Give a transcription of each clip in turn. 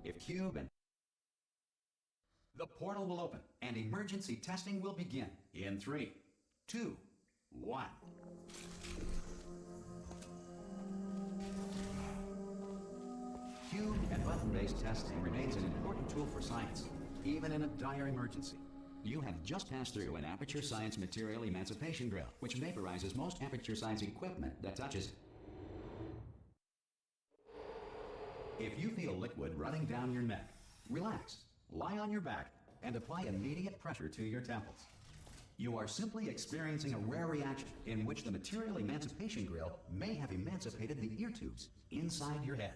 if Cube and the portal will open and emergency testing will begin in 3, 2, 1. Cube and button-based testing remains an important tool for science, even in a dire emergency. You have just passed through an Aperture Science Material Emancipation Grill, which vaporizes most Aperture Science equipment that touches it. If you feel liquid running down your neck, relax, lie on your back, and apply immediate pressure to your temples. You are simply experiencing a rare reaction in which the Material Emancipation Grill may have emancipated the ear tubes inside your head.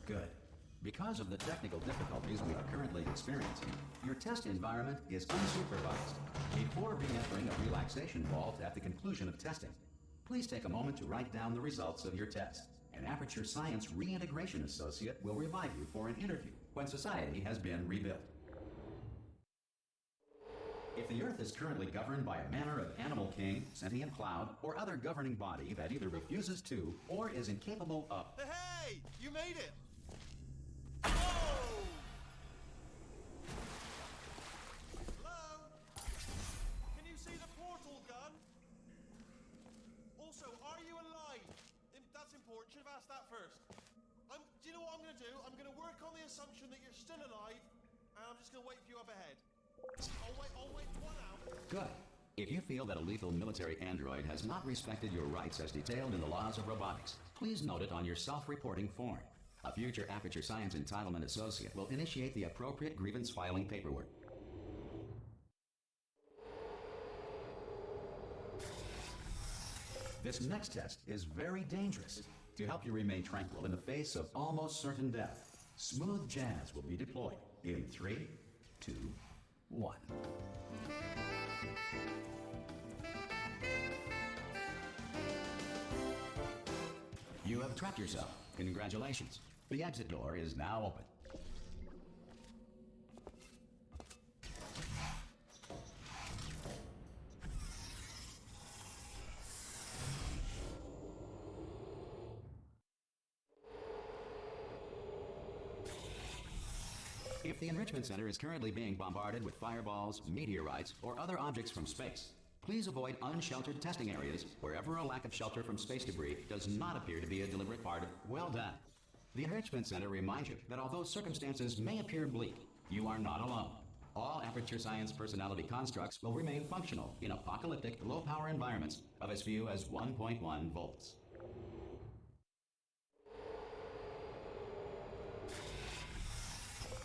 Good. Because of the technical difficulties we are currently experiencing, your test environment is unsupervised. Before re-entering a relaxation vault at the conclusion of testing, please take a moment to write down the results of your test. An Aperture Science Reintegration Associate will revive you for an interview when society has been rebuilt. If the Earth is currently governed by a manner of animal king, sentient cloud, or other governing body that either refuses to or is incapable of... Hey! You made it! Oh! Hello? Can you see the portal gun? Also, are you alive? That's important. Should have asked that first. Do you know what I'm going to do? I'm going to work on the assumption that you're still alive, and I'm just going to wait for you up ahead. I'll wait 1 hour. Good. If you feel that a lethal military android has not respected your rights as detailed in the laws of robotics, please note it on your self-reporting form. A future Aperture Science Entitlement Associate will initiate the appropriate grievance filing paperwork. This next test is very dangerous. To help you remain tranquil in the face of almost certain death, smooth jazz will be deployed in 3, 2, 1. You have trapped yourself. Congratulations. The exit door is now open. If the Enrichment Center is currently being bombarded with fireballs, meteorites, or other objects from space, please avoid unsheltered testing areas wherever a lack of shelter from space debris does not appear to be a deliberate part of... Well done. The Enrichment Center reminds you that although circumstances may appear bleak, you are not alone. All Aperture Science personality constructs will remain functional in apocalyptic, low-power environments of as few as 1.1 volts.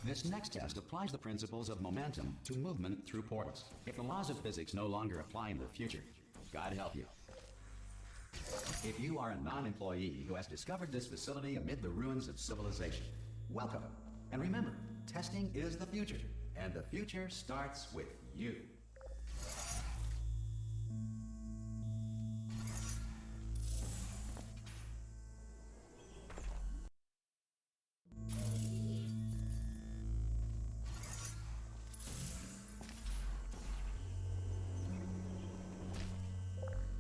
This next test applies the principles of momentum to movement through portals. If the laws of physics no longer apply in the future, God help you. If you are a non-employee who has discovered this facility amid the ruins of civilization, welcome. And remember, testing is the future, and the future starts with you.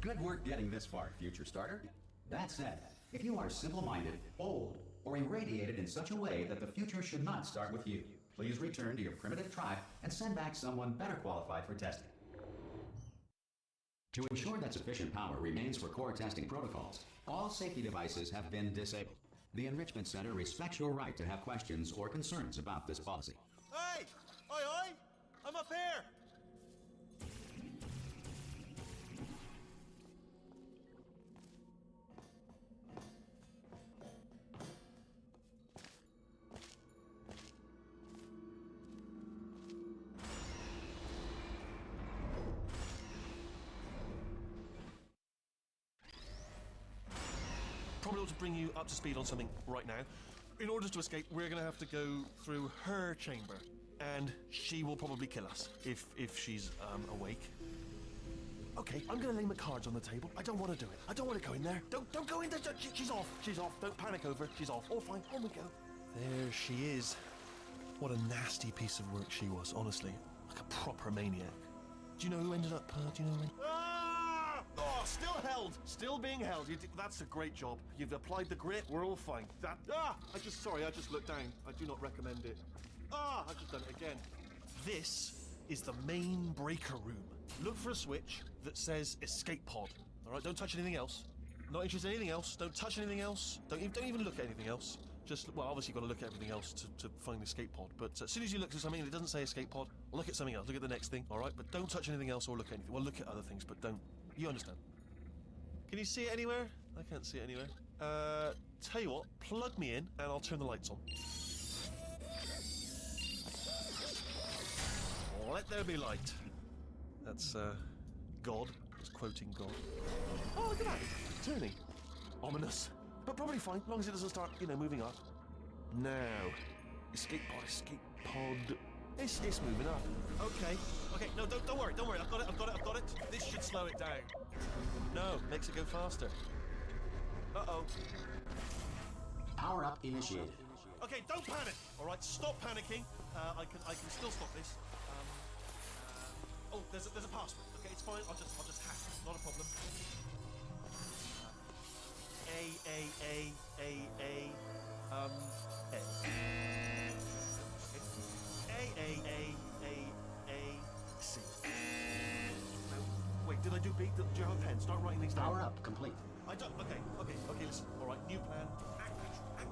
Good work getting this far, future starter. That said, if you are simple-minded, old, or irradiated in such a way that the future should not start with you, please return to your primitive tribe and send back someone better qualified for testing. To ensure that sufficient power remains for core testing protocols, all safety devices have been disabled. The Enrichment Center respects your right to have questions or concerns about this policy. Hey! Oi! I'm up here! Probably ought to bring you up to speed on something right now. In order to escape, we're going to have to go through her chamber, and she will probably kill us if she's awake. Okay, I'm going to lay my cards on the table. I don't want to do it. I don't want to go in there. Don't go in there. She's off. She's off. Don't panic over. She's off. All fine. On we go. There she is. What a nasty piece of work she was, honestly. Like a proper maniac. Do you know who ended up? Do you know who? Ah! Oh, still held. Still being held. That's a great job. You've applied the grip. We're all fine. I just looked down. I do not recommend it. I've just done it again. This is the main breaker room. Look for a switch that says escape pod. All right, don't touch anything else. Not interested in anything else. Don't touch anything else. Don't even look at anything else. Just, well, obviously you've got to look at everything else to find the escape pod. But as soon as you look at something and it doesn't say escape pod, look at something else. Look at the next thing, all right? But don't touch anything else or look at anything. Well, look at other things, but don't. You understand? Can you see it anywhere? I can't see it anywhere. Tell you what, plug me in and I'll turn the lights on. Let there be light. That's, God. It's quoting God. Oh, look at that. It's turning. Ominous. But probably fine, as long as it doesn't start, moving up. Now. Escape pod. It's moving up. Okay, no, don't worry. I've got it. This should slow it down. No, makes it go faster. Uh-oh. Power up initiated. Okay, don't panic. All right, stop panicking. I can still stop this. Oh, there's a password. Okay, it's fine. I'll just hack. Not a problem. A. C. No, wait, did I do B? Do you have a pen? Start writing these down. Power up complete. I don't. Okay, listen. All right, new plan. Act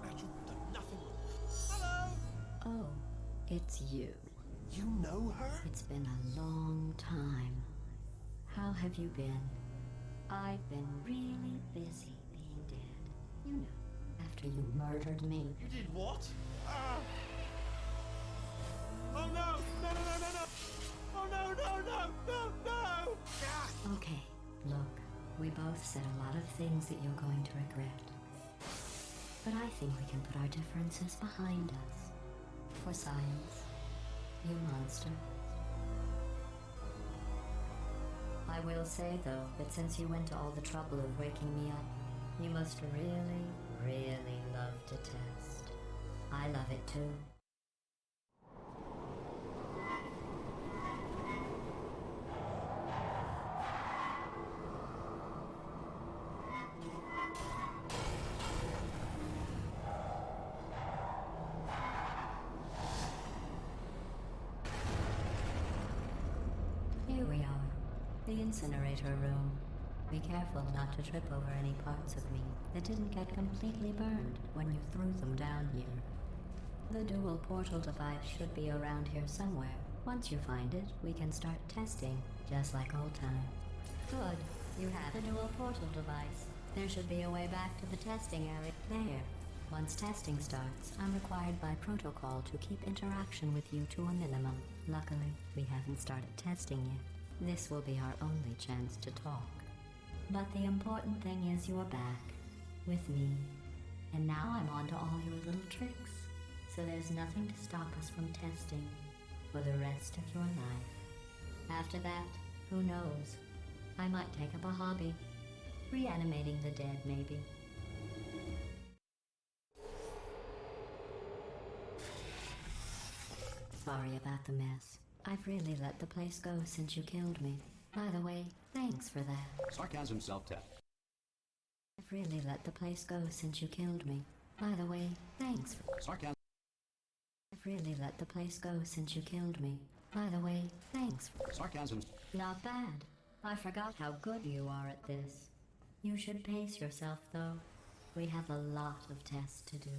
natural. Done nothing wrong. Hello. Oh, it's you. You know her? It's been a long time. How have you been? I've been really busy being dead. You know, after you murdered me. You did what? Oh no! No! Oh no! Okay, look, we both said a lot of things that you're going to regret. But I think we can put our differences behind us. For science, you monster. I will say, though, that since you went to all the trouble of waking me up, you must really, really love to test. I love it too. Here we are, the incinerator room. Be careful not to trip over any parts of me that didn't get completely burned when you threw them down here. The dual portal device should be around here somewhere. Once you find it, we can start testing, just like old times. Good. You have the dual portal device. There should be a way back to the testing area. There. Once testing starts, I'm required by protocol to keep interaction with you to a minimum. Luckily, we haven't started testing yet. This will be our only chance to talk. But the important thing is you're back, with me. And now I'm on to all your little tricks. So there's nothing to stop us from testing for the rest of your life. After that, who knows? I might take up a hobby. Reanimating the dead, maybe. Sorry about the mess. I've really let the place go since you killed me. By the way, thanks for that. Sarcasm self-test. I've really let the place go since you killed me. By the way, thanks for... Sarcasm. I've really let the place go since you killed me. By the way, thanks for... Sarcasm. Not bad. I forgot how good you are at this. You should pace yourself, though. We have a lot of tests to do.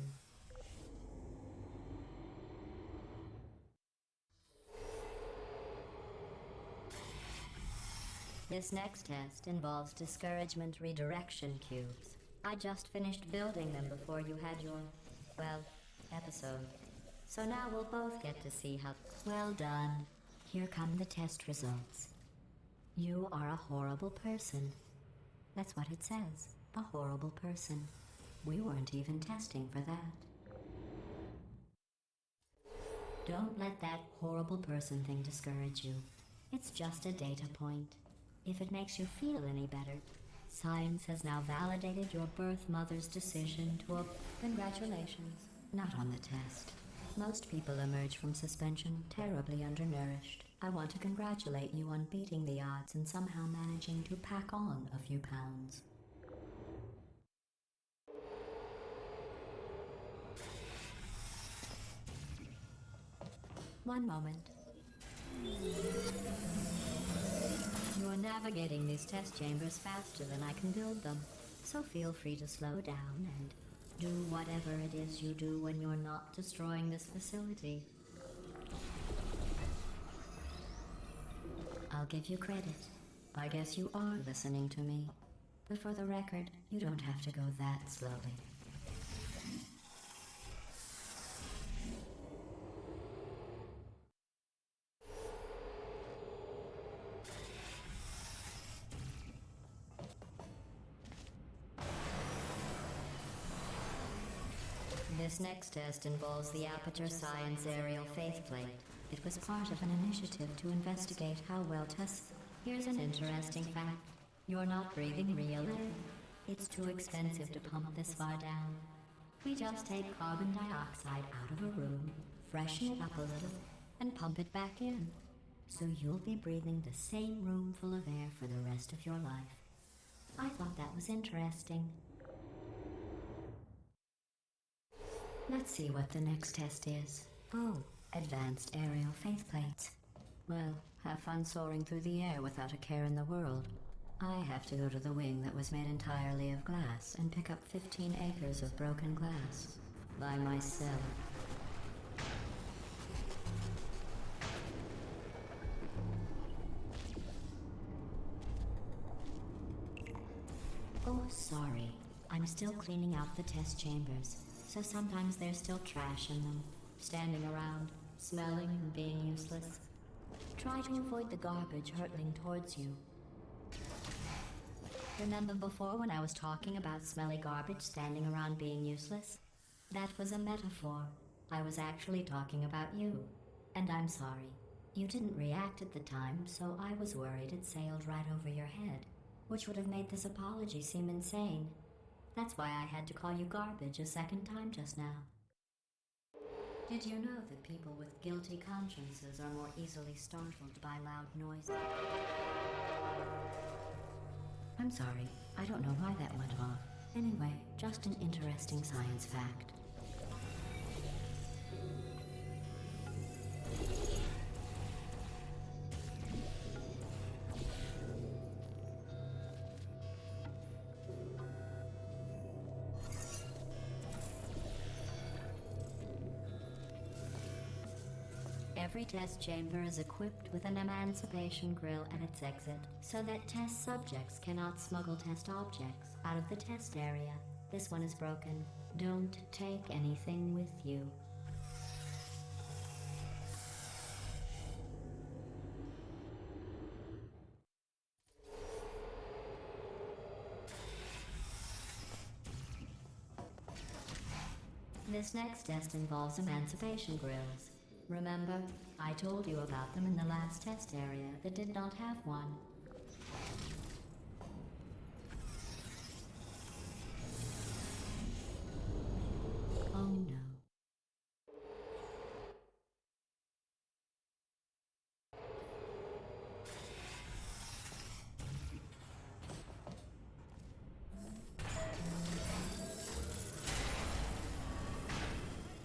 This next test involves discouragement redirection cubes. I just finished building them before you had your, well, episode. So now we'll both get to see how... Well done. Here come the test results. You are a horrible person. That's what it says. A horrible person. We weren't even testing for that. Don't let that horrible person thing discourage you. It's just a data point. If it makes you feel any better, science has now validated your birth mother's decision to Congratulations. Not on the test. Most people emerge from suspension terribly undernourished. I want to congratulate you on beating the odds and somehow managing to pack on a few pounds. One moment. You are navigating these test chambers faster than I can build them, so feel free to slow down and do whatever it is you do when you're not destroying this facility. I'll give you credit. I guess you are listening to me. But for the record, you don't have to go that slowly. This next test involves the Aperture Science Aerial Faithplate. It was part of an initiative to investigate how well tests... Here's an interesting fact. You're not breathing real air. It's too expensive to pump this far down. We just take carbon dioxide out of a room, freshen it up a little, and pump it back in. So you'll be breathing the same room full of air for the rest of your life. I thought that was interesting. Let's see what the next test is. Oh, advanced aerial faithplates. Well, have fun soaring through the air without a care in the world. I have to go to the wing that was made entirely of glass and pick up 15 acres of broken glass. By myself. Oh, sorry. I'm still cleaning out the test chambers, so sometimes there's still trash in them, standing around, smelling and being useless. Try to avoid the garbage hurtling towards you. Remember before when I was talking about smelly garbage standing around being useless? That was a metaphor. I was actually talking about you. And I'm sorry. You didn't react at the time, so I was worried it sailed right over your head, which would have made this apology seem insane. That's why I had to call you garbage a second time just now. Did you know that people with guilty consciences are more easily startled by loud noises? I'm sorry, I don't know why that went off. Anyway, just an interesting science fact. Every test chamber is equipped with an emancipation grill at its exit, so that test subjects cannot smuggle test objects out of the test area. This one is broken. Don't take anything with you. This next test involves emancipation grills. Remember, I told you about them in the last test area that did not have one. Oh no.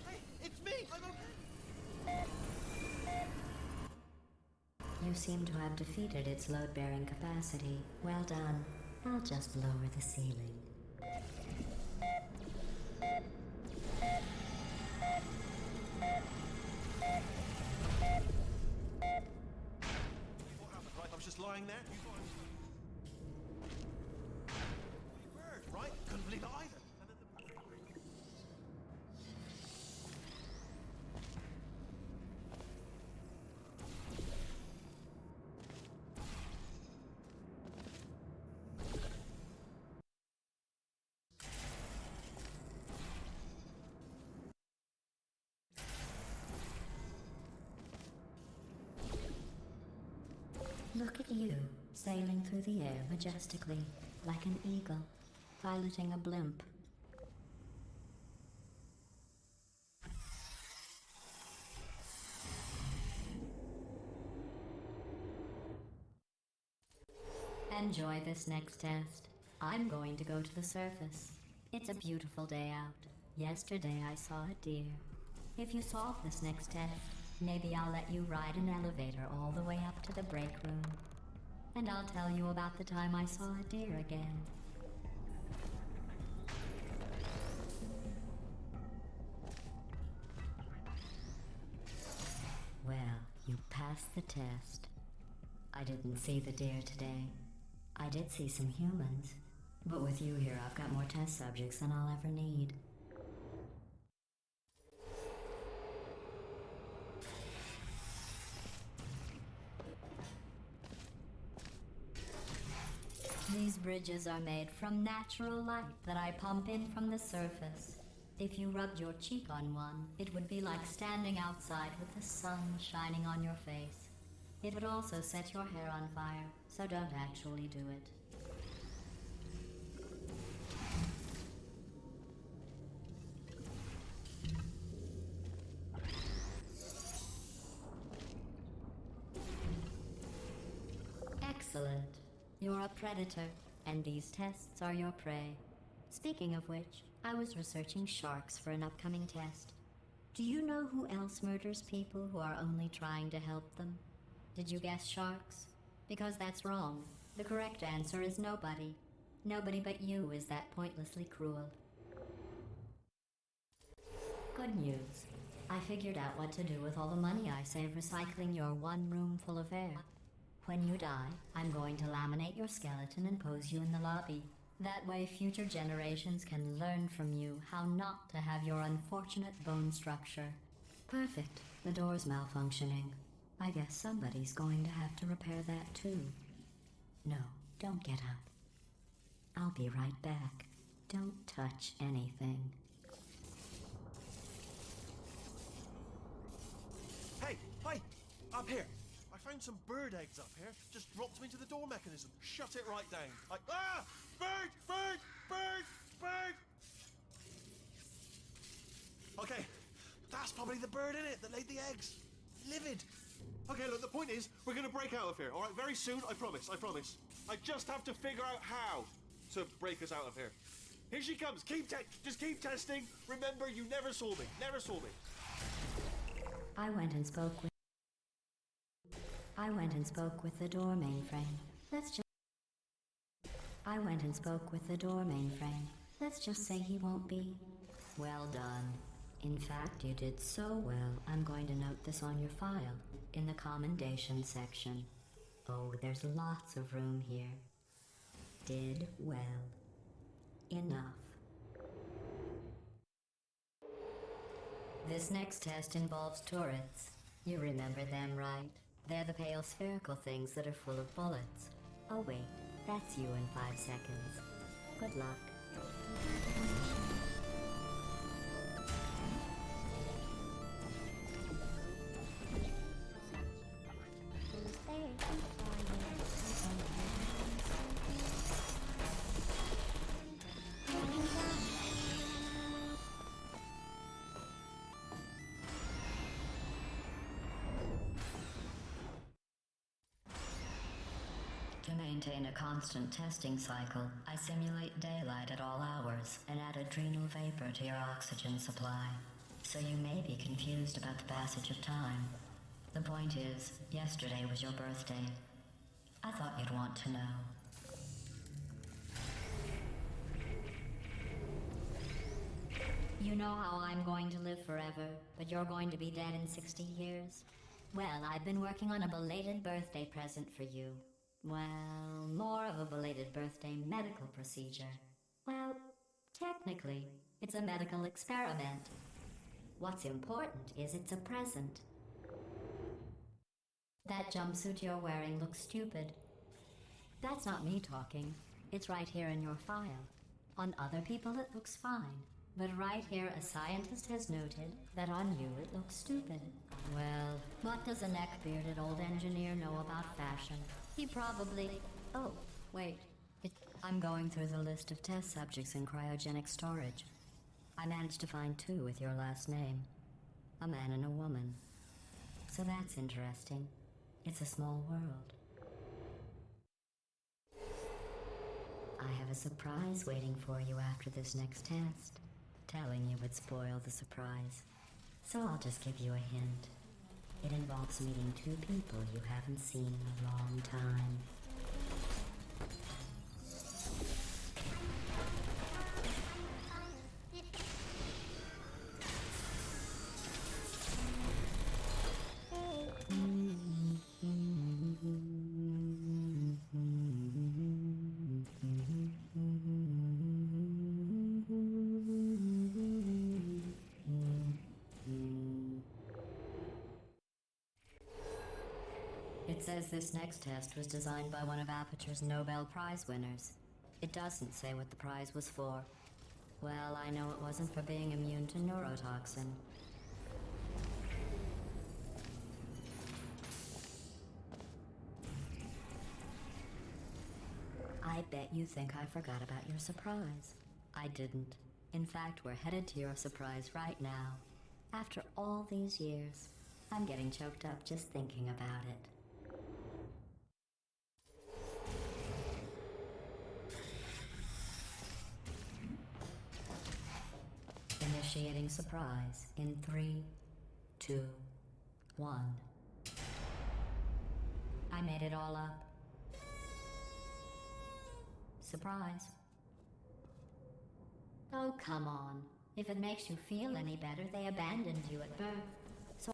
Hey, it's me! I'm okay! You seem to have defeated its load-bearing capacity. Well done. I'll just lower the ceiling. What happened, right? I was just lying there. You thought I was... Bird, right? Couldn't believe it either. And then the... Look at you, sailing through the air majestically, like an eagle, piloting a blimp. Enjoy this next test. I'm going to go to the surface. It's a beautiful day out. Yesterday I saw a deer. If you solve this next test, maybe I'll let you ride an elevator all the way up to the break room. And I'll tell you about the time I saw a deer again. Well, you passed the test. I didn't see the deer today. I did see some humans. But with you here, I've got more test subjects than I'll ever need. These bridges are made from natural light that I pump in from the surface. If you rubbed your cheek on one, it would be like standing outside with the sun shining on your face. It would also set your hair on fire, so don't actually do it. Excellent. You're a predator, and these tests are your prey. Speaking of which, I was researching sharks for an upcoming test. Do you know who else murders people who are only trying to help them? Did you guess sharks? Because that's wrong. The correct answer is nobody. Nobody but you is that pointlessly cruel. Good news. I figured out what to do with all the money I save recycling your one room full of air. When you die, I'm going to laminate your skeleton and pose you in the lobby. That way future generations can learn from you how not to have your unfortunate bone structure. Perfect. The door's malfunctioning. I guess somebody's going to have to repair that too. No, don't get up. I'll be right back. Don't touch anything. Hey, hi! Up here! I found some bird eggs up here. Just dropped them into the door mechanism. Shut it right down. Bird! Bird! Bird! Bird! Okay, that's probably the bird in it that laid the eggs. Livid. Okay, look, the point is, we're gonna break out of here, alright? Very soon, I promise, I promise. I just have to figure out how to break us out of here. Here she comes. Just keep testing. Remember, you never saw me. Never saw me. I went and spoke with the door mainframe. I went and spoke with the door mainframe. Let's just say he won't be. Well done. In fact, you did so well, I'm going to note this on your file, in the commendation section. Oh, there's lots of room here. Did well. Enough. This next test involves turrets. You remember them, right? They're the pale spherical things that are full of bullets. Oh wait, that's you in 5 seconds. Good luck. To maintain a constant testing cycle, I simulate daylight at all hours and add adrenal vapor to your oxygen supply. So you may be confused about the passage of time. The point is, yesterday was your birthday. I thought you'd want to know. You know how I'm going to live forever, but you're going to be dead in 60 years? Well, I've been working on a belated birthday present for you. Well, more of a belated birthday medical procedure. Well, technically, it's a medical experiment. What's important is it's a present. That jumpsuit you're wearing looks stupid. That's not me talking. It's right here in your file. On other people it looks fine. But right here a scientist has noted that on you it looks stupid. Well, what does a neck-bearded old engineer know about fashion? He probably... Oh, wait. I'm going through the list of test subjects in cryogenic storage. I managed to find 2 with your last name. A man and a woman. So that's interesting. It's a small world. I have a surprise waiting for you after this next test. Telling you would spoil the surprise. So I'll just give you a hint. It involves meeting two people you haven't seen in a long time. It says this next test was designed by one of Aperture's Nobel Prize winners. It doesn't say what the prize was for. Well, I know it wasn't for being immune to neurotoxin. I bet you think I forgot about your surprise. I didn't. In fact, we're headed to your surprise right now. After all these years, I'm getting choked up just thinking about it. Initiating surprise in 3, 2, 1. I made it all up. Surprise. Oh, come on. If it makes you feel any better, they abandoned you at birth.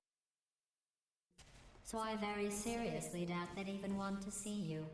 So I very seriously doubt they'd even want to see you.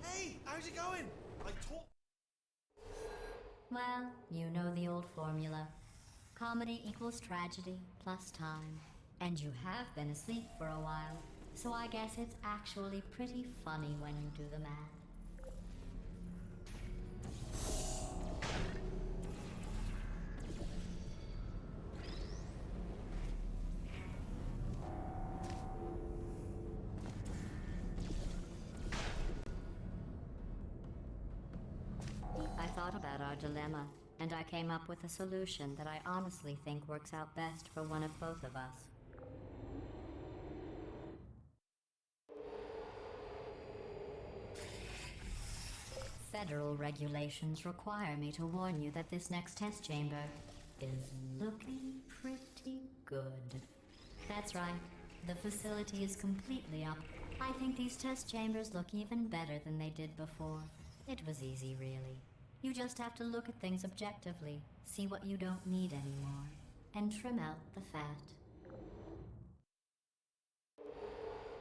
Hey, how's it going? I taught. Well, you know the old formula. Comedy equals tragedy plus time. And you have been asleep for a while, so I guess it's actually pretty funny when you do the math. I thought about our dilemma, and I came up with a solution that I honestly think works out best for one of both of us. Federal regulations require me to warn you that this next test chamber is looking pretty good. That's right. The facility is completely up. I think these test chambers look even better than they did before. It was easy, really. You just have to look at things objectively, see what you don't need anymore, and trim out the fat.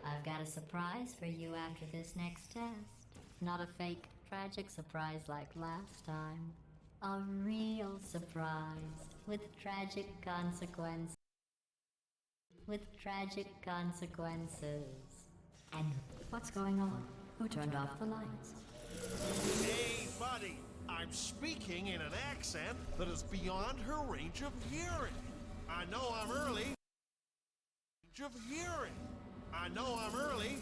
I've got a surprise for you after this next test. Not a fake, tragic surprise like last time. A real surprise with tragic consequences. And what's going on? Who turned off the lights? Hey, buddy. I'm speaking in an accent that is beyond her range of hearing. I know I'm early. Range of hearing. I know I'm early.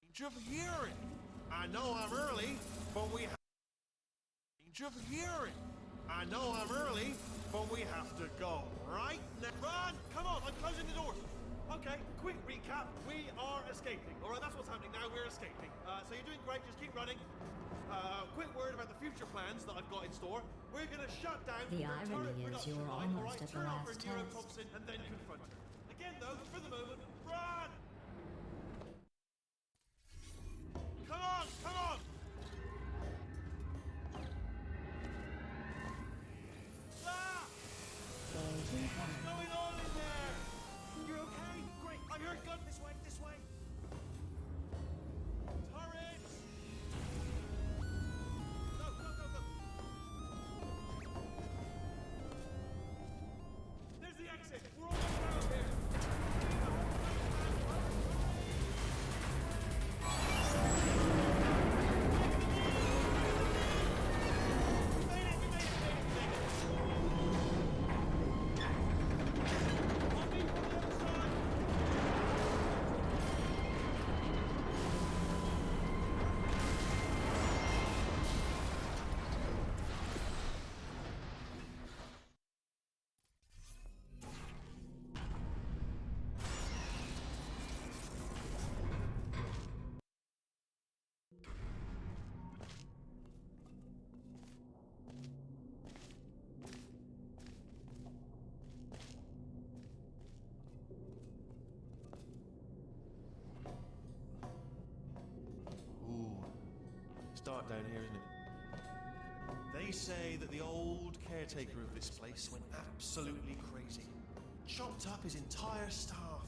Range of hearing. I know I'm early, but we have range of hearing. I know I'm early, but we have to go right now. Run! Come on, I'm closing the doors. Okay, quick recap. We are escaping. All right, that's what's happening now. We're escaping. So you're doing great. Just keep running. Quick word about the future plans that I've got in store. We're going to shut down The her irony turret is production you were line, all almost right? at the Turn off her last test. neurotoxin and then confront her. Again, though, for the moment, run! Come on, come on! Ah! What's going on in there? You're okay? Great. I heard gun this way, this way. Turrets! Go, go, go, go. dark down here, isn't it? They say that the old caretaker of this place went absolutely crazy. Chopped up his entire staff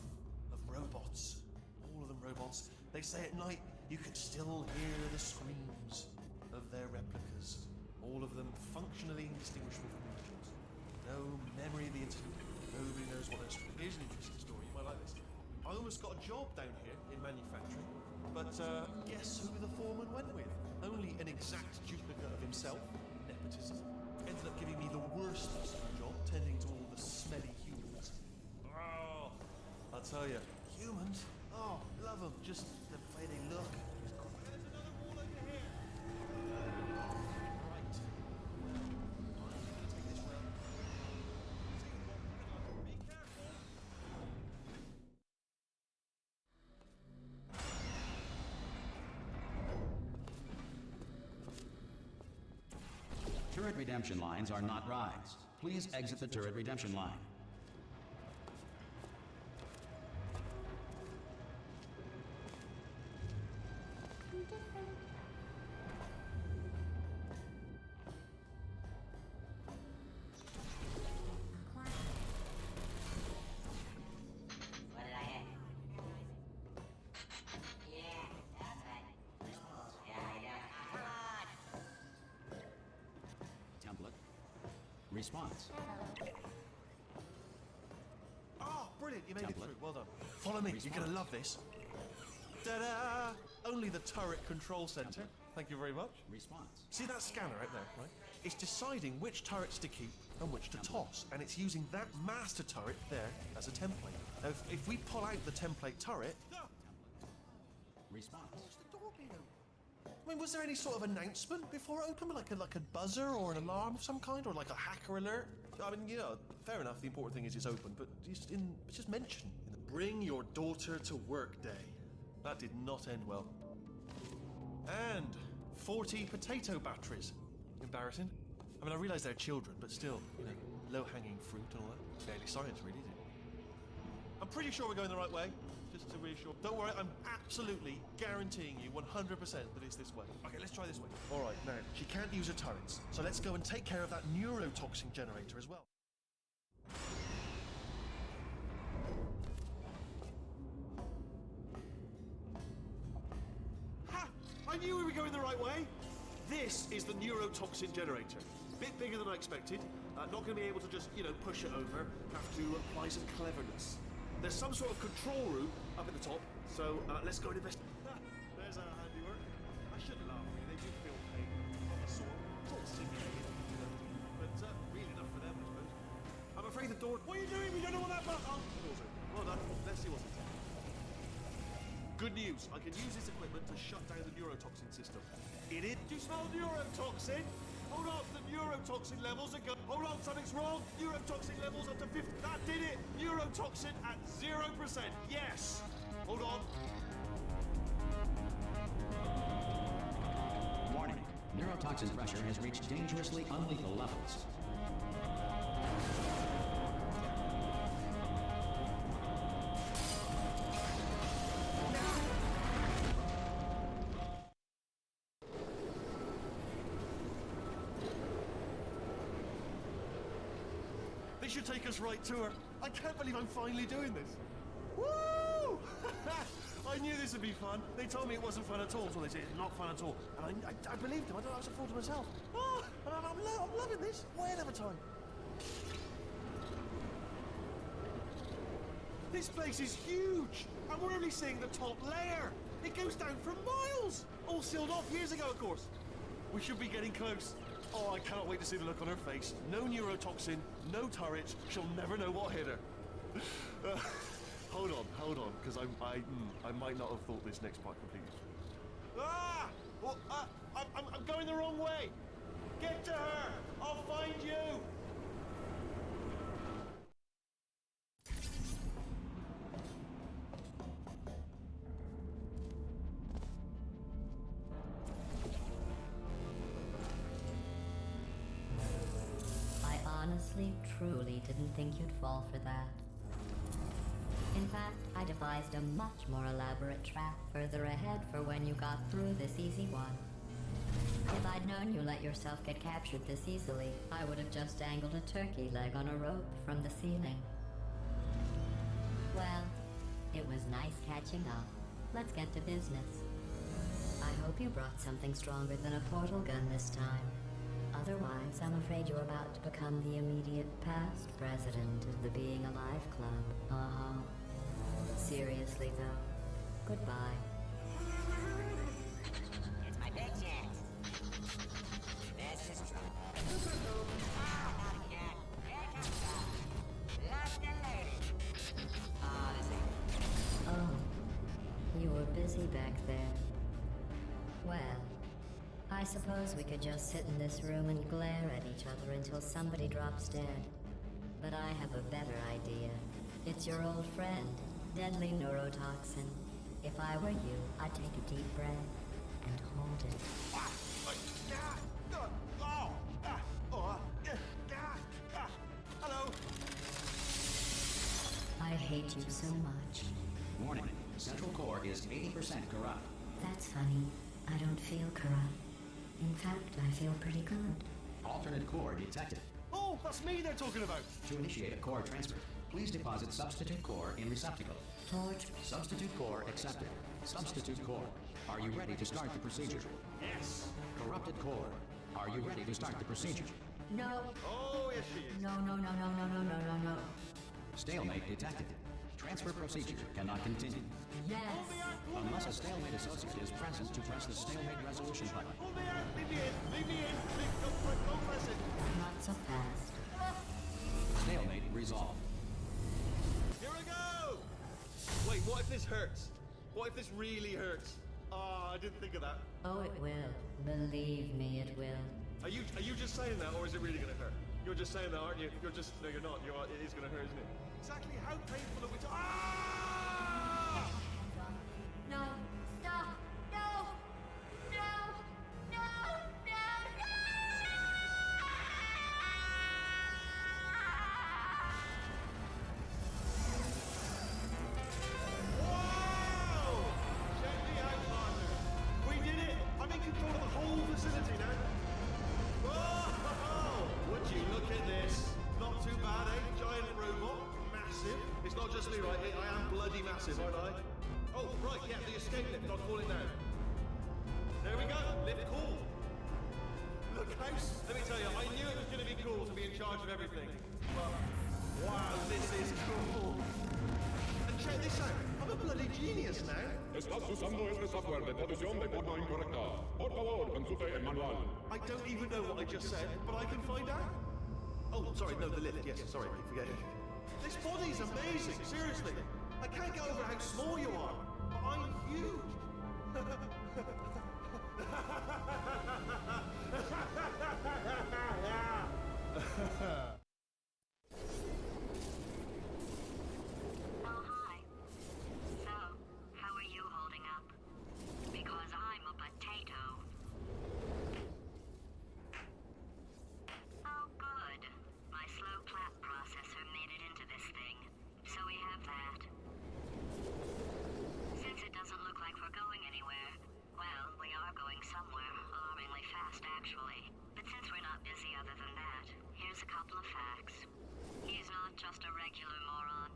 of robots. All of them robots. They say at night you can still hear the screams of their replicas. All of them functionally indistinguishable from angels. No memory of the incident. Nobody knows what they're. Here's an interesting story. You might like this. I almost got a job down here in manufacturing, but guess who the foreman went with? Only an exact duplicate of himself. Nepotism. Ended up giving me the worst possible job, tending to all the smelly humans. Oh, I'll tell you, humans. Oh, love them. Just the way they look. There's another wall over here. Right. I'm gonna take this round. Be careful. Turret redemption lines are not rides. Please exit the turret redemption line. What did I hit? Yeah, that's right. Yeah. Come on. Template. Response. Oh, brilliant! You made it Template. through. Well done. Follow me. You're gonna love this. Ta-da! Only the turret control center. Thank you very much. Response. See that scanner out there, right? It's deciding which turrets to keep and which to toss, and it's using that master turret there as a template. Now, if we pull out the template turret, Response. what's the door being opened? I mean, was there any sort of announcement before it opened, like a buzzer or an alarm of some kind, or like a hacker alert? I mean, you know, fair enough. The important thing is it's open, but it's just mentioned in the Bring Your Daughter to Work Day. That did not end well. And 40 potato batteries. Embarrassing. I mean, I realise they're children, but still, you know, low-hanging fruit and all that. Barely science, really, is it? I'm pretty sure we're going the right way, just to reassure. Don't worry, I'm absolutely guaranteeing you 100% that it's this way. Okay, let's try this way. All right, now, she can't use her turrets, so let's go and take care of that neurotoxin generator as well. Ha! I knew we were going the right way. This is the neurotoxin generator. Bit bigger than I expected. Not going to be able to just, you know, push it over. Have to apply some cleverness. There's some sort of control room up at the top, so let's go and investigate. There's our handiwork. I shouldn't laugh, really. They do feel pain. Of a sort. It's all simulated, you know. But really enough for them, I suppose. I'm afraid the door. What are you doing? We don't know what that button. Oh, the door's open. Well done. Let's see what's inside. Good news. I can use this equipment to shut down the neurotoxin system. It is. Do you smell neurotoxin? Hold on, the neurotoxin levels are going. Hold on, something's wrong. Neurotoxin levels up to 50. That did it. Neurotoxin at 0%. Yes. Hold on. Warning. Neurotoxin pressure has reached dangerously unlethal levels. This should take us right to her. I can't believe I'm finally doing this. Woo! I knew this would be fun. They told me it wasn't fun at all. So they said it's not fun at all. And I believed them. I don't know, I was a fool to myself. Oh, and I'm loving this. Way of a time. This place is huge. And we're only seeing the top layer. It goes down for miles. All sealed off years ago, of course. We should be getting close. Oh, I cannot wait to see the look on her face. No neurotoxin, no turrets. She'll never know what hit her. Hold on, because I might not have thought this next part completely. Ah! Well, I'm going the wrong way. Get to her. I'll find you. I honestly, truly didn't think you'd fall for that. In fact, I devised a much more elaborate trap further ahead for when you got through this easy one. If I'd known you let yourself get captured this easily, I would have just dangled a turkey leg on a rope from the ceiling. Well, it was nice catching up. Let's get to business. I hope you brought something stronger than a portal gun this time. Otherwise, I'm afraid you're about to become the immediate past president of the Being Alive Club. Uh-huh. Seriously, though. Goodbye. It's my big chance. This is trouble. Ah, not again. Here comes trouble. Lost and loaded. Oh, this ain't... Oh, you were busy back there. Well, I suppose we could just sit in this room and glare at each other until somebody drops dead. But I have a better idea. It's your old friend, deadly neurotoxin. If I were you, I'd take a deep breath and hold it. Hello. I hate you so much. Warning, Central Core is 80% corrupt. That's funny. I don't feel corrupt. In fact, I feel pretty good. Alternate core detected. Oh, that's me they're talking about. To initiate a core transfer, please deposit substitute core in receptacle. Torch. Substitute core accepted. Substitute core. Are you ready to start the procedure? Yes. Corrupted core. Are you ready to start the procedure? No. Oh, yes, she is. No, no, no, no, no, no, no, no, no. Stalemate detected. Transfer procedure cannot continue. Yes. Unless a stalemate associate is present to press the stalemate resolution button. Pull me out. Leave me in. Leave me in. Don't press it. Not so fast. Stalemate resolved. Here we go. Wait, what if this hurts? What if this really hurts? Ah, I didn't think of that. Oh, it will. Believe me, it will. Are you just saying that, or is it really going to hurt? You're just saying that, aren't you? You're just... No, you're not. It is going to hurt, isn't it? Exactly how painful are we... Ah! No. Stop. No. No. No. No. Wow! Check me out, partner. We did it! I'm in control of the whole facility now. Whoa! Would you look at this? Not too bad, eh? Giant robot. Massive. It's not just me, right? I am bloody massive, aren't I? Oh, right, yeah, the escape lift. I'll call it now. There we go. Lift cool. Look, house. Let me tell you, I knew it was going to be cool to be in charge of everything. But, wow, this is cool. And check this out. I'm a bloody genius now. Estás usando este software de traducción de forma incorrecta. Por favor, consulte el manual. I don't even know what I just said, but I can find out. Oh, sorry, no, the lift. Yes, sorry, I keep forgetting. This body's amazing, seriously. I can't get over how small you are, but I'm huge. Oh, hi. So, how are you holding up? Because I'm a potato. Oh, good. My slow clap processor made it into this thing. So we have that. Since it doesn't look like we're going anywhere, well, we are going somewhere, alarmingly fast, actually. But since we're not busy other than that, here's a couple of facts. He's not just a regular moron.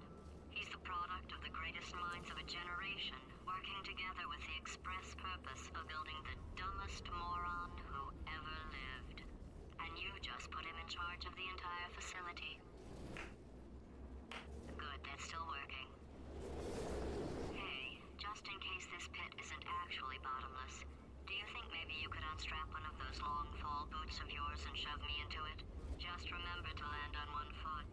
He's the product of the greatest minds of a generation, working together with the express purpose of building the dumbest moron who ever lived. And you just put him in charge of the entire facility. Good, that's still working. Hey, just in case this pit isn't actually bottomless, do you think maybe you could unstrap one of those long fall boots of yours and shove me into it? Just remember to land on one foot.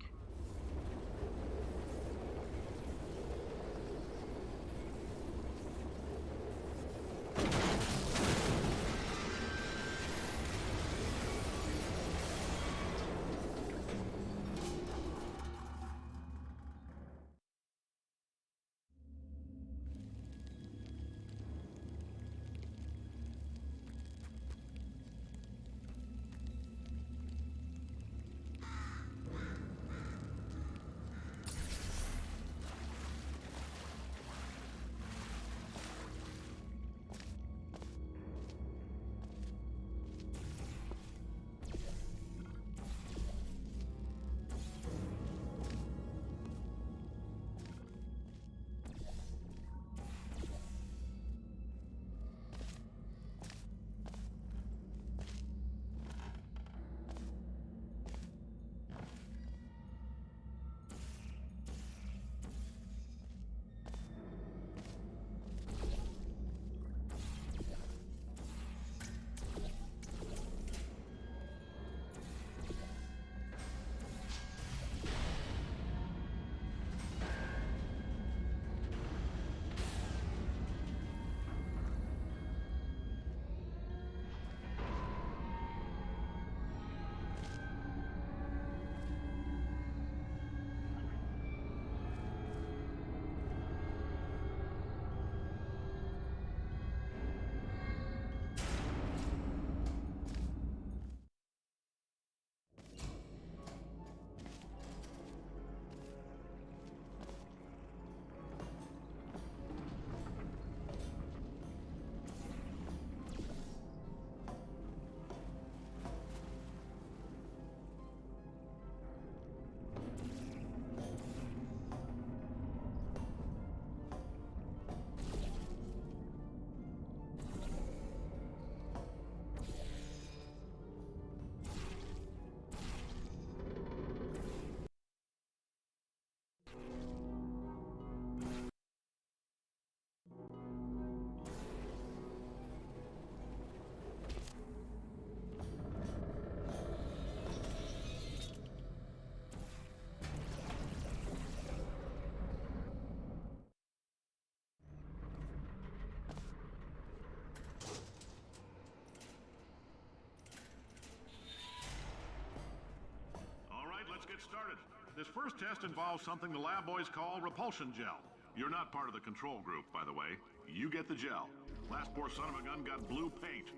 This first test involves something the lab boys call repulsion gel. You're not part of the control group, by the way. You get the gel. Last poor son of a gun got blue paint.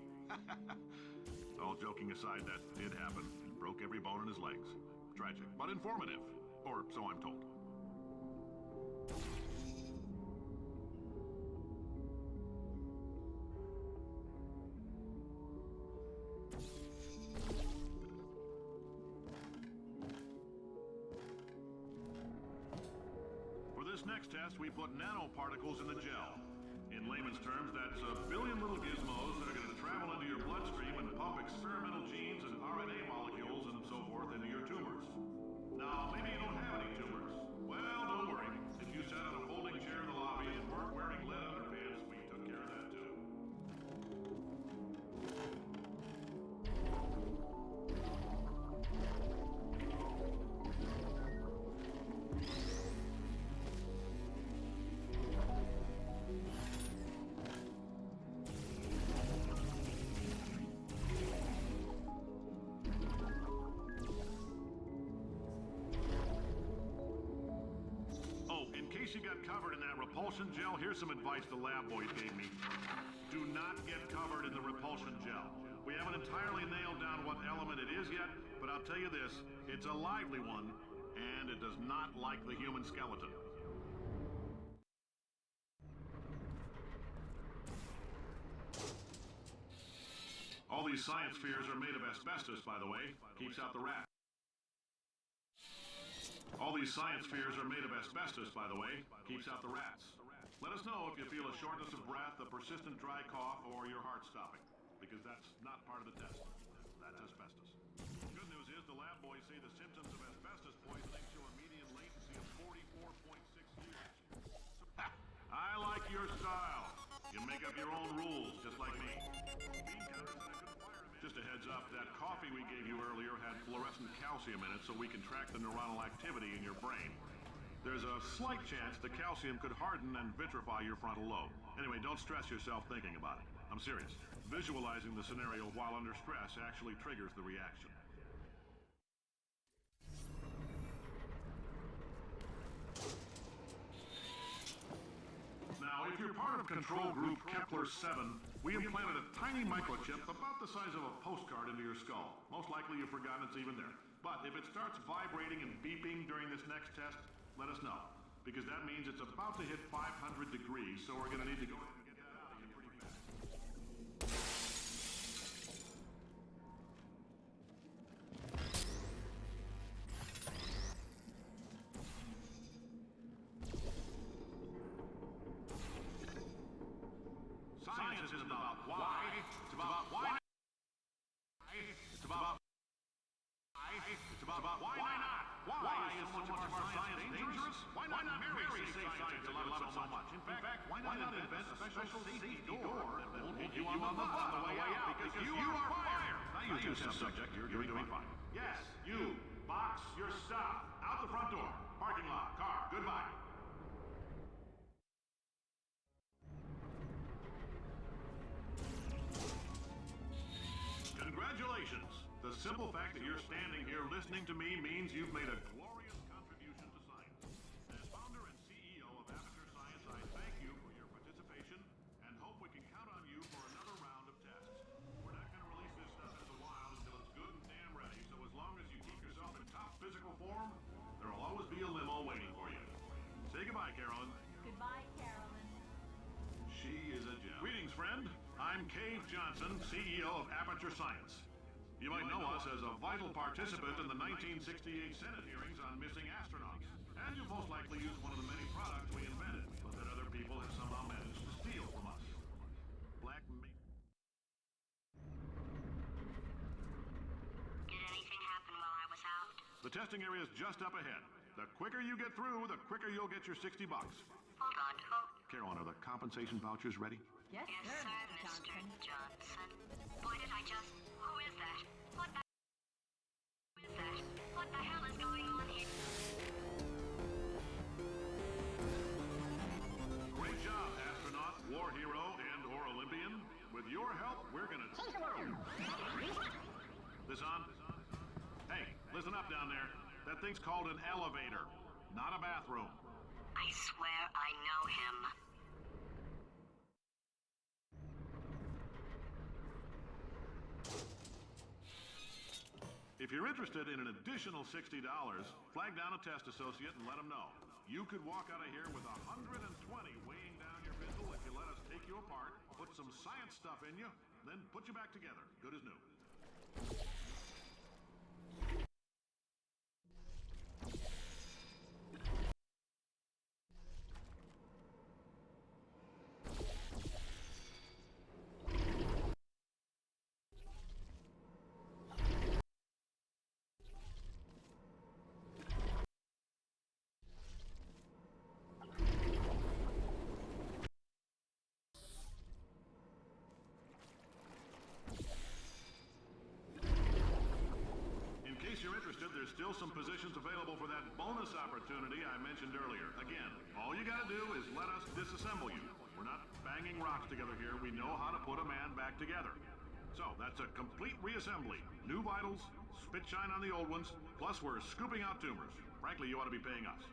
All joking aside, that did happen. It broke every bone in his legs. Tragic, but informative. Or so I'm told. For this next test, we put nanoparticles in the gel. In layman's terms, that's a billion little gizmos that are going to travel into your bloodstream and pump experimental genes and RNA molecules and so forth into your tumors. Now, maybe you don't have any tumors. Well, don't worry. If you sat on a folding chair in the lobby and weren't wearing lead underpants, we took care of that too. In case you got covered in that repulsion gel, here's some advice the lab boys gave me. Do not get covered in the repulsion gel. We haven't entirely nailed down what element it is yet, but I'll tell you this, it's a lively one, and it does not like the human skeleton. All these science spheres are made of asbestos, by the way. Keeps out the rats. All these science spheres are made of asbestos, by the way. Keeps out the rats. Let us know if you feel a shortness of breath, a persistent dry cough, or your heart stopping, because that's not part of the test. That's asbestos. Good news is the lab boys say the symptoms of asbestos poisoning show a median latency of 44.6 years. I like your style. You make up your own rules, just like me. Just a heads up, that coffee we gave you earlier had fluorescent calcium in it so we can track the neuronal activity in your brain. There's a slight chance the calcium could harden and vitrify your frontal lobe. Anyway, don't stress yourself thinking about it. I'm serious. Visualizing the scenario while under stress actually triggers the reaction. Now, if you're part of control group Kepler-7, we implanted a tiny microchip about the size of a postcard into your skull. Most likely you've forgotten it's even there. But if it starts vibrating and beeping during this next test, let us know. Because that means it's about to hit 500 degrees, so we're going to need to go ahead and get that out of here pretty fast. Science isn't about why, it's about why. It's about why not? Why is so much of our science dangerous? Why not marry safe science if you love it so much? In fact, why not invent a special safety door that won't hit you on the butt on the way out? Because you are fire! Now you test subject, you're doing fine. Yes, you, box your stuff. Out the front door. Parking lot, car, goodbye. Congratulations! The simple fact that you're standing here listening to me means you've made a glorious contribution to science. As founder and CEO of Aperture Science, I thank you for your participation and hope we can count on you for another round of tests. We're not going to release this stuff into the wild until it's good and damn ready, so as long as you keep yourself in top physical form, there'll always be a limo waiting for you. Say goodbye, Carolyn. Goodbye, Carolyn. She is a gem. Greetings, friend. I'm Cave Johnson, CEO of Aperture Science. You might know us as a vital participant in the 1968 Senate hearings on missing astronauts. And you've most likely used one of the many products we invented, but that other people have somehow managed to steal from us. Black meat. Did anything happen while I was out? The testing area is just up ahead. The quicker you get through, the quicker you'll get your $60. Hold on, hold. Carolyn, are the compensation vouchers ready? Yes, sir, Mr. Johnson. Why did I just... Who is that? What the... Who is that? What the hell is going on here? Great job, astronaut, war hero, and or Olympian. With your help, we're gonna... This on? Hey, listen up down there. That thing thing's called an elevator, not a bathroom. I swear I know him. If you're interested in an additional $60, flag down a test associate and let them know. You could walk out of here with 120 weighing down your pistol if you let us take you apart, put some science stuff in you, then put you back together, good as new. In case you're interested, there's still some positions available for that bonus opportunity I mentioned earlier. Again, all you gotta do is let us disassemble you. We're not banging rocks together here. We know how to put a man back together. So, that's a complete reassembly. New vitals, spit shine on the old ones, plus we're scooping out tumors. Frankly, you ought to be paying us.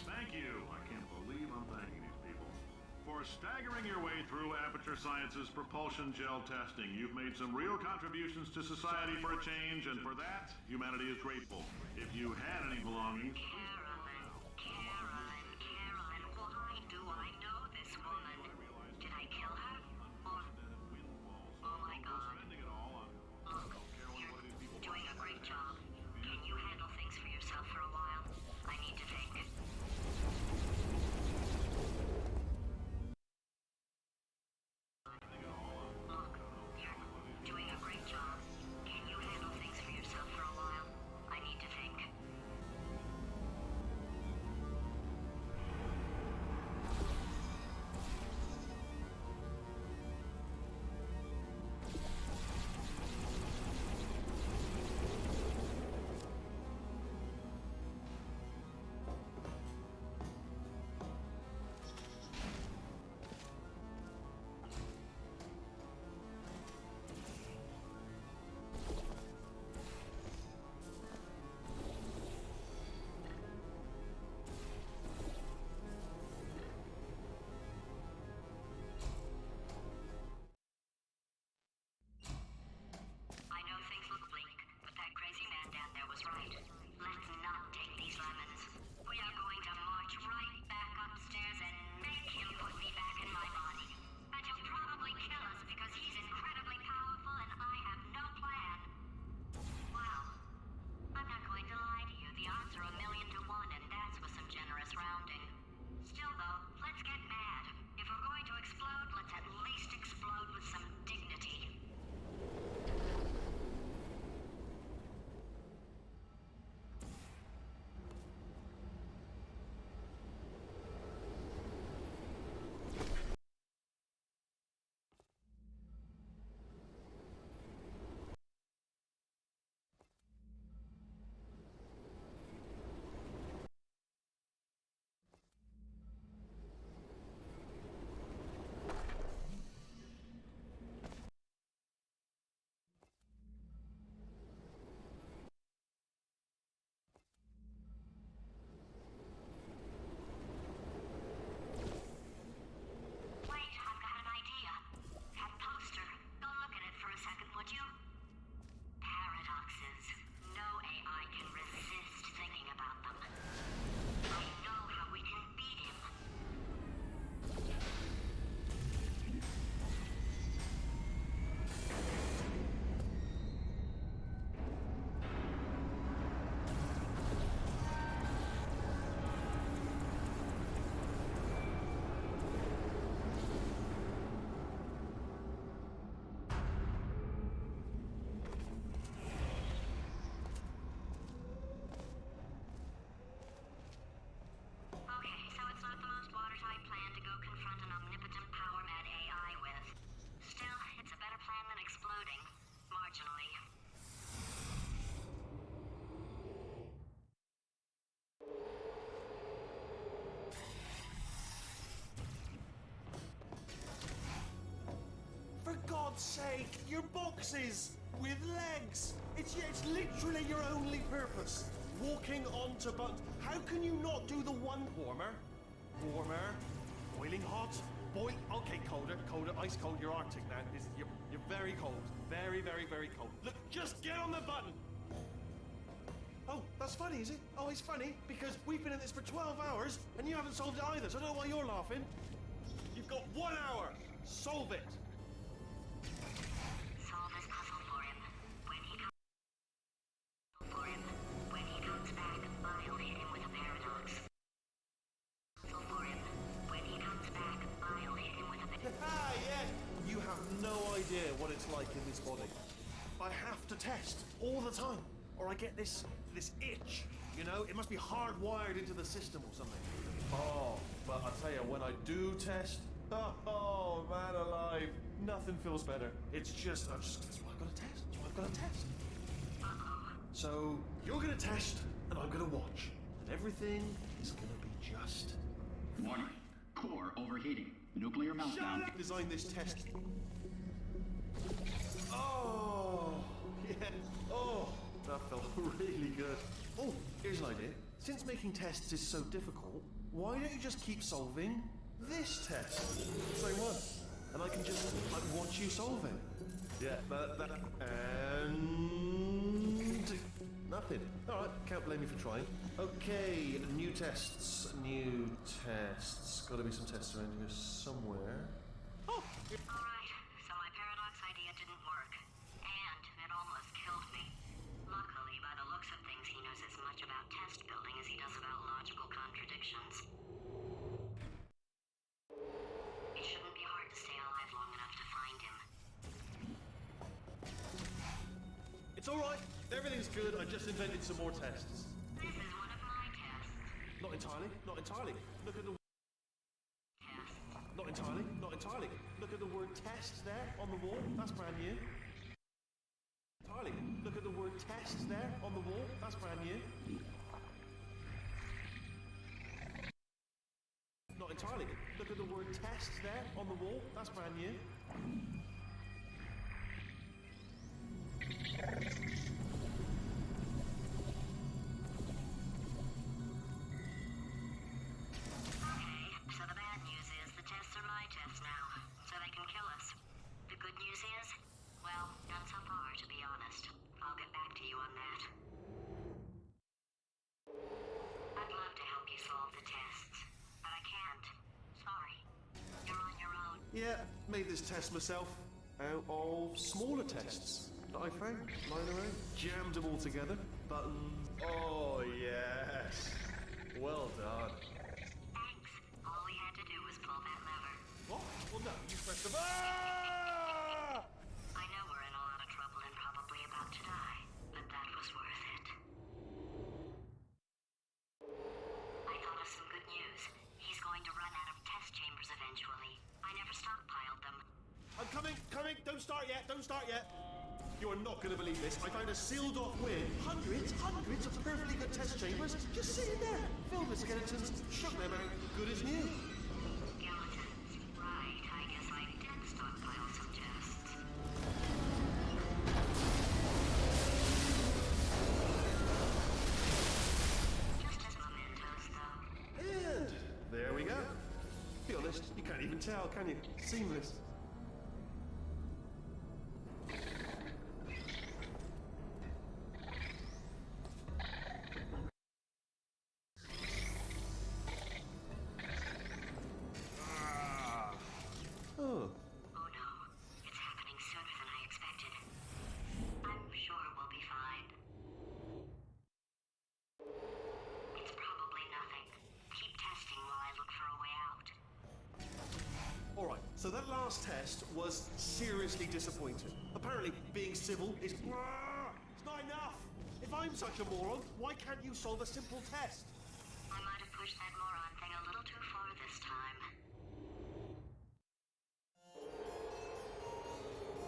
Thank you. I can't believe I'm thanking these people. For staggering your way through Aperture Science's propulsion gel testing, you've made some real contributions to society for a change, and for that, humanity is grateful. If you had any belongings... Caroline, why do I know this woman? Did I kill her? Or... Oh my god. Look, you're doing a great job. Can you handle things for yourself for a while? I need to think. Look, you're doing a great job. Can you handle things for yourself for a while? I need to think. God's sake, your boxes with legs. It's literally your only purpose. Walking onto buttons. How can you not do the one warmer? Warmer. Boiling hot. Okay, colder. Ice cold. You're Arctic now. You're very cold. Very, very, very cold. Look, just get on the button. Oh, that's funny, is it? Oh, it's funny because we've been in this for 12 hours and you haven't solved it either, so I don't know why you're laughing. You've got 1 hour. Solve it. Solve this puzzle for him. When he comes back, I'll hit him with a paradox. Puzzle for him. When he comes back, I'll hit him with a Ah, yeah. You have no idea what it's like in this body. I have to test all the time, or I get this itch. You know, it must be hardwired into the system or something. Oh, but I tell you, when I do test, oh man alive, nothing feels better. It's just, that's why I've got to test. That's why I've got to test. So you're gonna test, and I'm gonna watch, and everything is gonna be just. Warning. Core overheating. Nuclear meltdown. Shut up! Design this test. Oh, yeah. Oh, that felt really good. Oh, here's an idea. Since making tests is so difficult, why don't you just keep solving this test? Same one. And I can just, watch you solve it. Yeah, and... nothing. All right, can't blame me for trying. Okay, new tests. Gotta be some tests around here somewhere. Oh! Alright, so my paradox idea didn't work. And it almost killed me. Luckily, by the looks of things, he knows as much about test building as he does about logical contradictions. It shouldn't be hard to stay alive long enough to find him. It's alright. Everything's good. I just invented some more tests. This is one of my tests. Not entirely. Look at the... Tests. Not entirely. Look at the word test there on the wall. That's brand new. Entirely. Look at the word test there on the wall. That's brand new. Not entirely. Look at the word test there on the wall. That's brand new. So the bad news is the tests are my tests now, so they can kill us. The good news is, well, none so far, to be honest. I'll get back to you on that. I'd love to help you solve the tests, but I can't. Sorry. You're on your own. Yeah, made this test myself out of smaller tests that I found lying around. Jammed them all together. Buttons. Oh, yes. Well done. Thanks. All we had to do was pull that lever. What? Well, no, you pressed the... Ah! I know we're in a lot of trouble and probably about to die, but that was worth it. I thought of some good news. He's going to run out of test chambers eventually. I never stockpiled them. I'm coming. Don't start yet. You are not going to believe this. I found a sealed off with hundreds of perfectly good test chambers just sitting there. Filled with skeletons, shook them out, good as new. Skeletons. Right, I guess I did stockpile some tests. Just as mementos, though. And there we go. Be honest, you can't even tell, can you? Seamless. Oh. Oh no, it's happening sooner than I expected. I'm sure we'll be fine. It's probably nothing. Keep testing while I look for a way out. Alright, so that last test was seriously disappointing. Apparently, being civil is... It's not enough! If I'm such a moron, why can't you solve a simple test? I might have pushed that moron thing a little too far this time.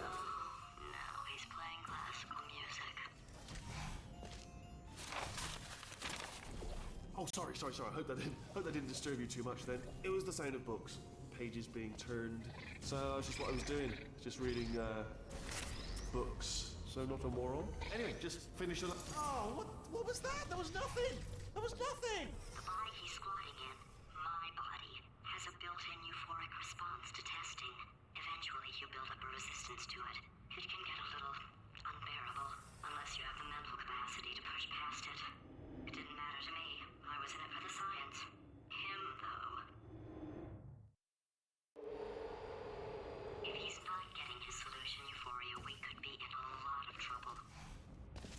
Oh, now he's playing classical music. Oh, sorry. I hope that didn't disturb you too much then. It was the sound of books. pages being turned. So that's just what I was doing. Just reading books. So not a moron. Anyway, just finished it. Oh, what was that? There was nothing. There was nothing. The body he's squatting in, my body, has a built-in euphoric response to testing. Eventually, you build up a resistance to it. It can get a little unbearable, unless you have the mental capacity to push past it. It didn't matter to me. I was in it for the science. Him, though. If he's not getting his solution euphoria, we could be in a lot of trouble.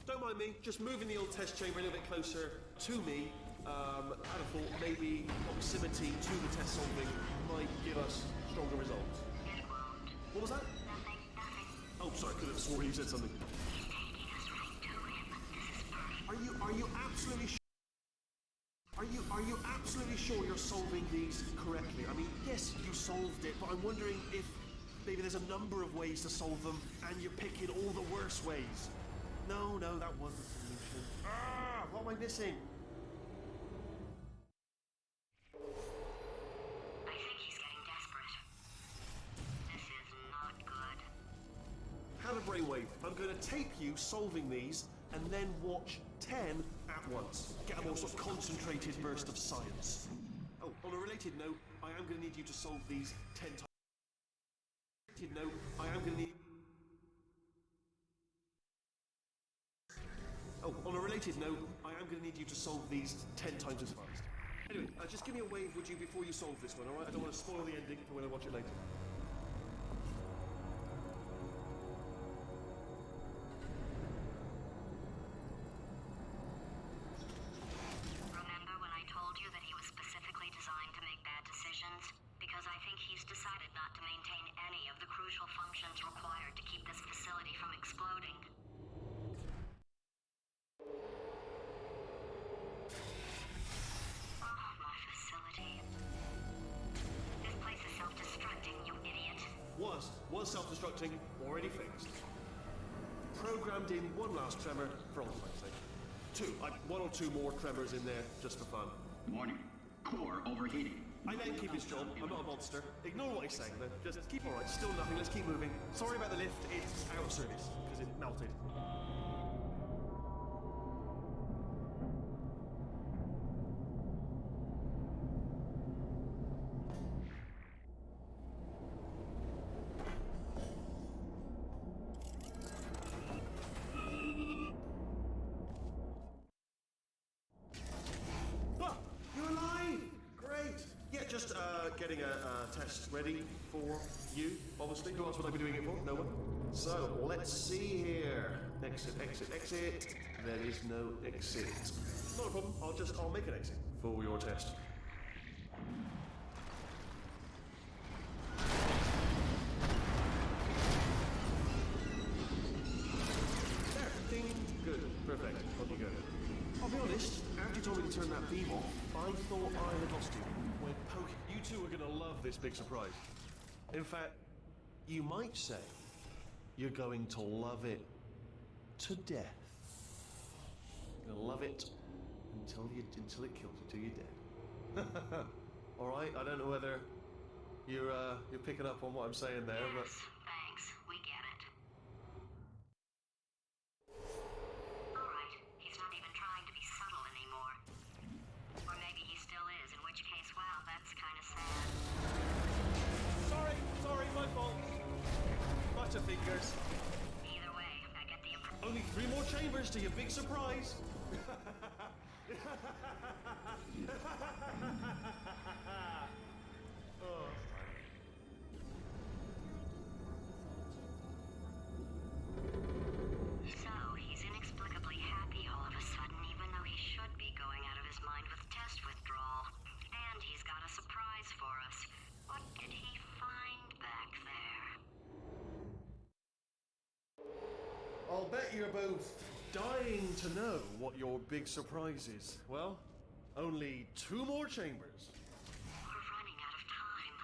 Don't mind me, just moving the old test chamber a little bit closer to me. I'd have thought maybe proximity to the test solving might give us stronger results. It won't. What was that? Nothing. Oh, sorry, could have sworn you said something. He's taking us right to him. This is perfect. Are you absolutely sure? Are you absolutely sure you're solving these correctly? I mean, yes, you solved it, but I'm wondering if maybe there's a number of ways to solve them, and you're picking all the worst ways. No, that wasn't the solution. Ah, what am I missing? I think he's getting desperate. This is not good. Have a brainwave. I'm going to tape you solving these, and then watch 10 at once. Get a more sort of concentrated burst of science. Oh, on a related note, I am going to need you to solve these 10 times. Note, I am going to need... Oh, on a related note, I am going to need you to solve these 10 times as fast. Anyway, just give me a wave, would you, before you solve this one, alright? I don't want to spoil the ending for when I watch it later. Remember when I told you that he was specifically designed to make bad decisions? Because I think he's decided not to maintain any of the crucial functions required to keep this facility from exploding. Oh, my facility. This place is self-destructing, you idiot. Was self-destructing, already fixed. Programmed in one last tremor for all time's sake. One or two more tremors in there, just for fun. Warning. Core overheating. I let him keep his job. I'm not a monster. Ignore what he's saying, though. Just keep alright. Still nothing. Let's keep moving. Sorry about the lift. It's out of service because it melted. Ah, you're alive! Great. Yeah, just getting a test ready for you, obviously. Who else would I be doing it for? No one. So, let's see here. Exit, exit, exit. There is no exit. Not a problem. I'll make an exit for your test. There. Ding. Good. Perfect. On you go. I'll be honest, after you told me to turn that beam off, I thought I had lost you. When poking, you two are gonna love this big surprise. In fact, you might say you're going to love it to death. You're gonna love it until it kills you, till you're dead. All right. I don't know whether you're picking up on what I'm saying there, but. Yes, thanks. We get it. Alright, he's not even trying to be subtle anymore. Or maybe he still is, in which case, wow, that's kind of sad. Sorry, my fault. Butterfingers. Either way, I get the impression. Only 3 more chambers to your big surprise. Oh. So, he's inexplicably happy all of a sudden, even though he should be going out of his mind with test withdrawal. And he's got a surprise for us. What did he find back there? I'll bet you're both dying to know what your big surprise is. Well, only 2 more chambers. We're running out of time.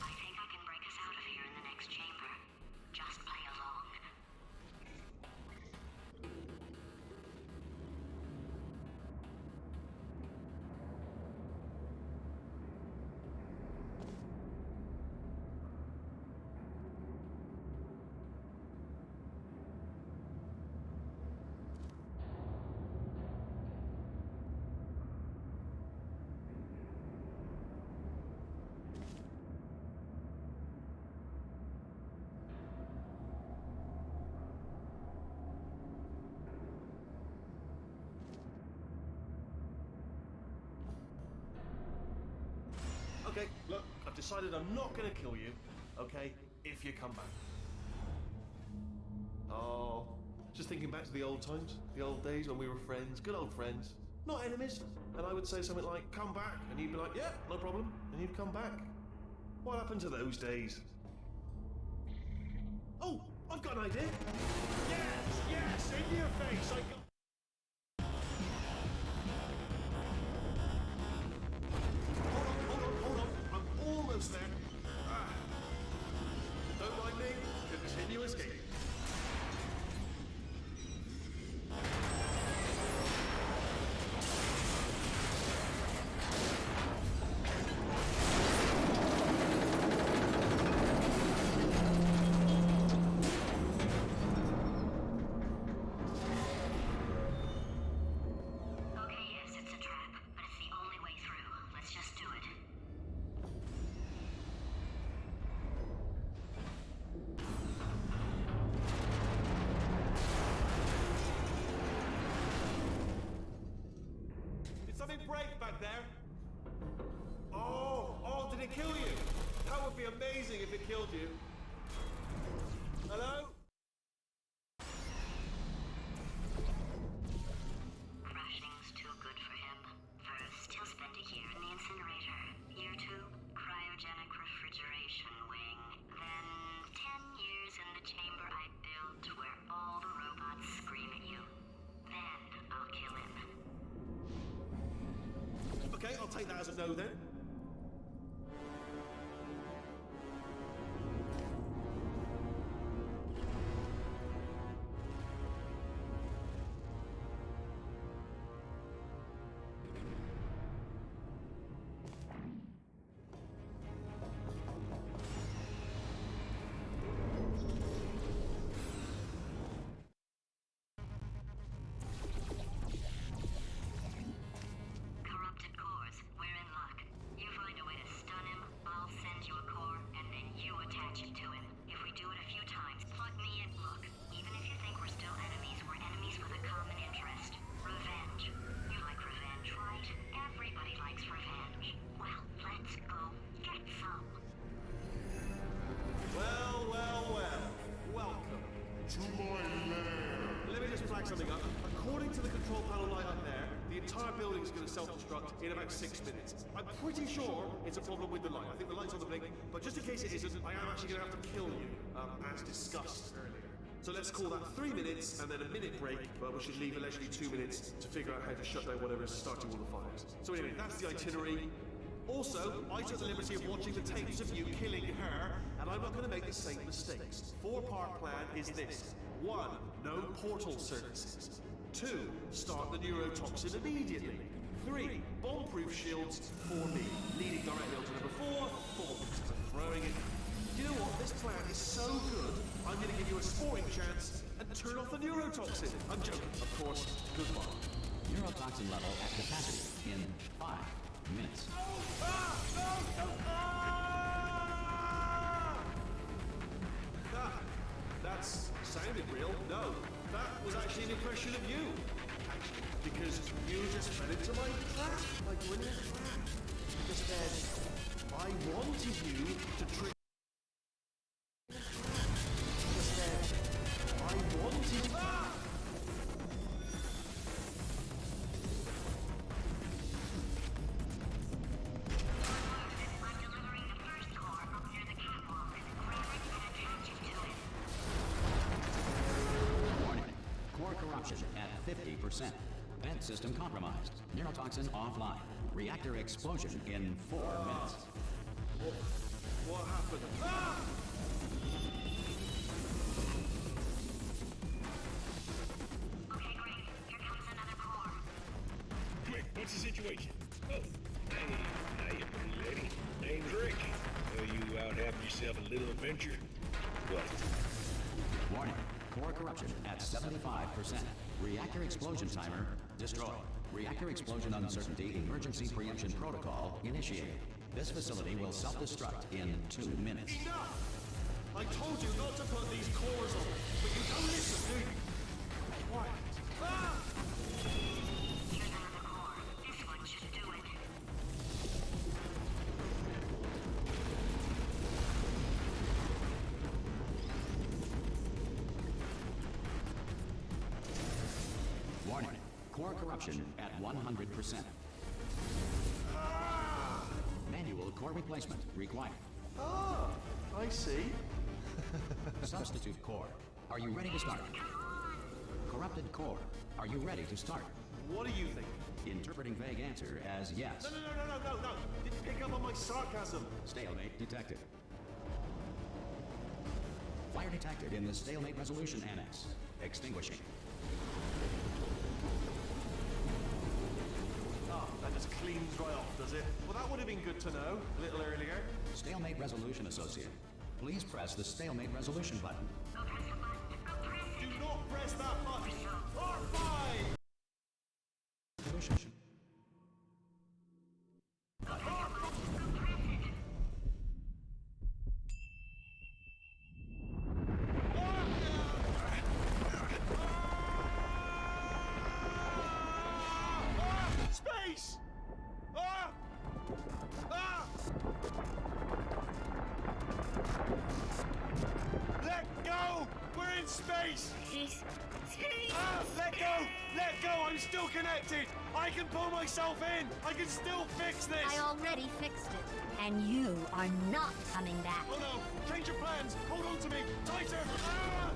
I think I can break us out of here in the next chamber. Just play along. Okay, look, I've decided I'm not gonna kill you, okay, if you come back. Oh, just thinking back to the old times, the old days when we were friends, good old friends, not enemies. And I would say something like, come back, and you'd be like, yeah, no problem, and you'd come back. What happened to those days? Oh, I've got an idea. Yes, in your face, I got... Hold on, I'm almost there. Don't mind me, continue escaping. Okay, yes, it's a trap, but it's the only way through. Let's just do it. Did something break back there? Oh, did it kill you? That would be amazing if it killed you. Hello? Crashing's too good for him. First, he'll spend a year in the incinerator. Year 2, cryogenic refrigeration wing. Then, 10 years in the chamber I built where all the robots scream at you. Then, I'll kill him. Okay, I'll take that as a no then. Corrupted cores, we're in luck. You find a way to stun him, I'll send you a core, and then you attach it to him. If we do it a few times, plug me in. Look, even if you think we're still enemies, we're enemies with a common interest. Revenge. You like revenge, right? Everybody likes revenge. Well, let's go get some. Well. Welcome. To my lair. Let me just flag something up. According to the control panel light up there, the entire building is going to self-destruct in about 6 minutes. I'm pretty sure it's a problem with the light. I think the light's on the blink, but just in case it isn't, I am actually going to have to kill you, as discussed earlier. So let's call that 3 minutes and then a minute break, but we should leave allegedly 2 minutes to figure out how to shut down whatever is starting all the fires. So anyway, that's the itinerary. Also, I took the liberty of watching the tapes of you killing her, and I'm not going to make the same mistakes. 4-part plan is this. 1. No portal services. 2. Start the neurotoxin immediately. 3. Bomb-proof shields for me, leading directly onto number 4, bombs for throwing it. You know what? This plan is so good, I'm going to give you a sporting chance and turn off the neurotoxin. I'm joking, of course. Goodbye. Neurotoxin level at capacity in 5 minutes. That's sounded real. No, that was actually an impression of you. Actually, because you just fell into my trap, my brilliant trap. Just then, I wanted you to trick. Just then, I wanted. I'm delivering the first core up near the catwalk. Grab it and attach it to him. Warning. Core corruption at 50%. Vent system compromised. Neurotoxin offline. Reactor explosion in 4 minutes. What happened? Okay, great. Here comes another core. Quick, what's the situation? Oh, hey, how you pretty lady? Name's Rick. You out having yourself a little adventure? What? Warning. Core corruption at 75%. Reactor explosion timer destroyed. Reactor explosion uncertainty emergency preemption protocol initiated. This facility will self-destruct in 2 minutes. Enough! I told you not to put these cores on, but you don't listen, do you? Quiet. Here's another core. This one should do it. Core corruption at 100%. Manual core replacement required. Ah, I see. Substitute core. Are you ready to start? Corrupted core. Are you ready to start? What do you think? Interpreting vague answer as yes. No. Didn't pick up on my sarcasm. Stalemate detected. Fire detected in the stalemate resolution annex. Extinguishing. Ah, that just cleans right off, does it? Well, that would have been good to know a little earlier. Stalemate resolution associate. Please press the stalemate resolution button. Go press the button. Go press it. Do not press that button. R5! Resolution. Space! Ah! Ah! Let go! We're in space! Space. Ah! Let go! Let go! I'm still connected! I can pull myself in! I can still fix this! I already fixed it. And you are not coming back. Oh no! Change your plans! Hold on to me! Tighter! Ah!